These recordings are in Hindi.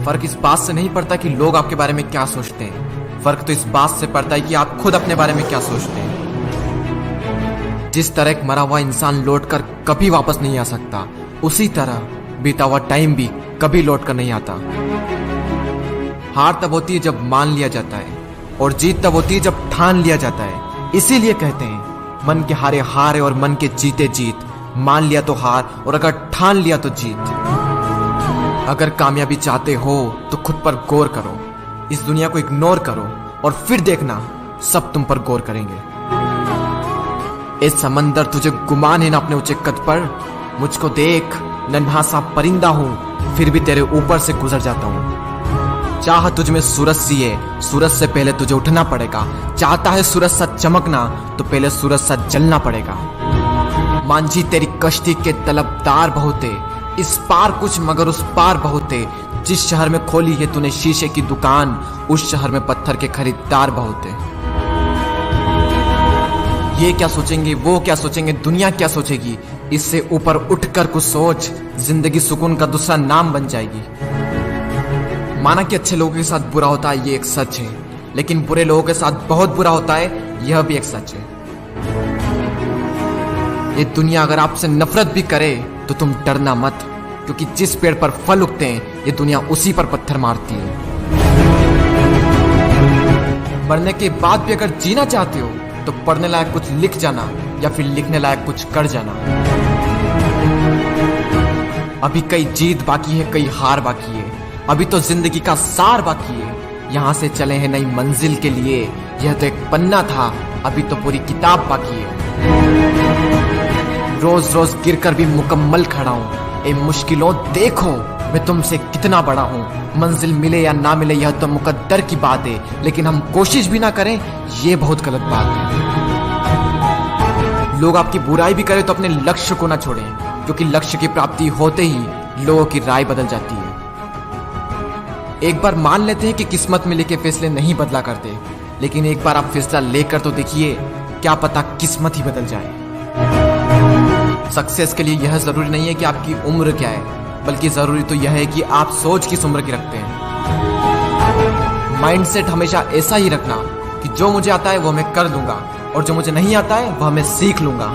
फर्क इस बात से नहीं पड़ता कि लोग आपके बारे में क्या सोचते हैं, फर्क तो इस बात से पड़ता है कि आप खुद अपने बारे में क्या सोचते हैं। जिस तरह एक मरा हुआ इंसान लौटकर कभी वापस नहीं आ सकता, उसी तरह बीता हुआ टाइम भी कभी लौट कर नहीं आता। हार तब होती है जब मान लिया जाता है, और जीत तब होती है जब ठान लिया जाता है। इसीलिए कहते हैं मन के हारे हार है और मन के जीते जीत। मान लिया तो हार, और अगर ठान लिया तो जीत। अगर कामयाबी चाहते हो तो खुद पर गौर करो, इस दुनिया को इग्नोर करो, और फिर देखना सब तुम पर गौर करेंगे। इस समंदर तुझे गुमान है ना अपने ऊंचे कद पर। मुझको देख, नन्हा सा परिंदा हूं, फिर भी तेरे ऊपर से गुजर जाता हूं। चाह तुझ में सूरज सी है, सूरज से पहले तुझे उठना पड़ेगा। चाहता है सूरज सा चमकना, तो पहले सूरज सा जलना पड़ेगा। मांझी तेरी कश्ती के तलबदार बहुत है, इस पार कुछ मगर उस पार बहुत है। जिस शहर में खोली है तूने शीशे की दुकान, उस शहर में पत्थर के खरीदार बहुत है। ये क्या सोचेंगे, वो क्या सोचेंगे, दुनिया क्या सोचेगी, इससे ऊपर उठकर कुछ सोच। जिंदगी सुकून का दूसरा नाम बन जाएगी। माना कि अच्छे लोगों के साथ बुरा होता है, ये एक सच है, लेकिन बुरे लोगों के साथ बहुत बुरा होता है, यह भी एक सच है। ये दुनिया अगर आपसे नफरत भी करे तो तुम डरना मत, क्योंकि जिस पेड़ पर फल उगते हैं ये दुनिया उसी पर पत्थर मारती है। मरने के बाद भी अगर जीना चाहते हो तो पढ़ने लायक कुछ लिख जाना, या फिर लिखने लायक कुछ कर जाना। अभी कई जीत बाकी है, कई हार बाकी है, अभी तो जिंदगी का सार बाकी है। यहाँ से चले हैं नई मंजिल के लिए, यह तो एक पन्ना था, अभी तो पूरी किताब बाकी है। रोज रोज गिरकर भी मुकम्मल खड़ा हूँ। ए मुश्किलों देखो, मैं तुमसे कितना बड़ा हूँ। मंजिल मिले या ना मिले यह तो मुकद्दर की बात है, लेकिन हम कोशिश भी ना करें ये बहुत गलत बात है। लोग आपकी बुराई भी करें तो अपने लक्ष्य को ना छोड़ें, क्योंकि लक्ष्य की प्राप्ति होते ही लोगों की राय बदल जाती है। एक बार मान लेते हैं कि किस्मत में लिखे फैसले नहीं बदला करते, लेकिन एक बार आप फैसला लेकर तो देखिए, क्या पता किस्मत ही बदल जाए। सक्सेस के लिए यह जरूरी नहीं है कि आपकी उम्र क्या है, बल्कि जरूरी तो यह है कि आप सोच किस उम्र की रखते हैं। माइंडसेट हमेशा ऐसा ही रखना कि जो मुझे आता है वो मैं कर दूंगा, और जो मुझे नहीं आता है वह मैं सीख लूंगा।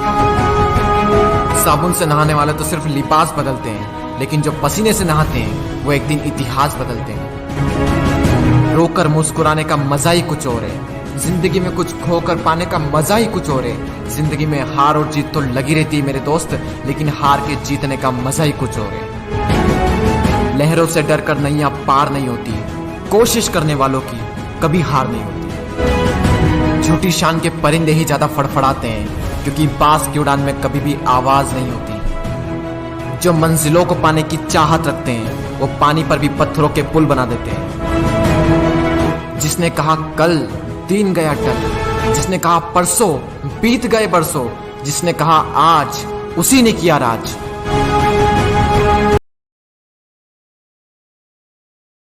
साबुन से नहाने वाले तो सिर्फ लिबास बदलते हैं, लेकिन जो पसीने से नहाते हैं वो एक दिन इतिहास बदलते हैं। रोकर मुस्कुराने का मजा ही कुछ और है, जिंदगी में कुछ खोकर पाने का मजा ही कुछ और है। जिंदगी में हार और जीत तो लगी रहती है मेरे दोस्त, लेकिन हार के जीतने का मजा ही कुछ और है। लहरों से डरकर नैया पार नहीं होती, कोशिश करने वालों की कभी हार नहीं होती। झूठी शान के परिंदे ही ज्यादा फड़फड़ाते हैं, क्योंकि बांस की उड़ान में कभी भी आवाज नहीं होती। जो मंजिलों को पाने की चाहत रखते हैं वो पानी पर भी पत्थरों के पुल बना देते हैं। जिसने कहा कल दिन गया टल, जिसने कहा परसों बीत गए बरसों, जिसने कहा आज उसी ने किया राज।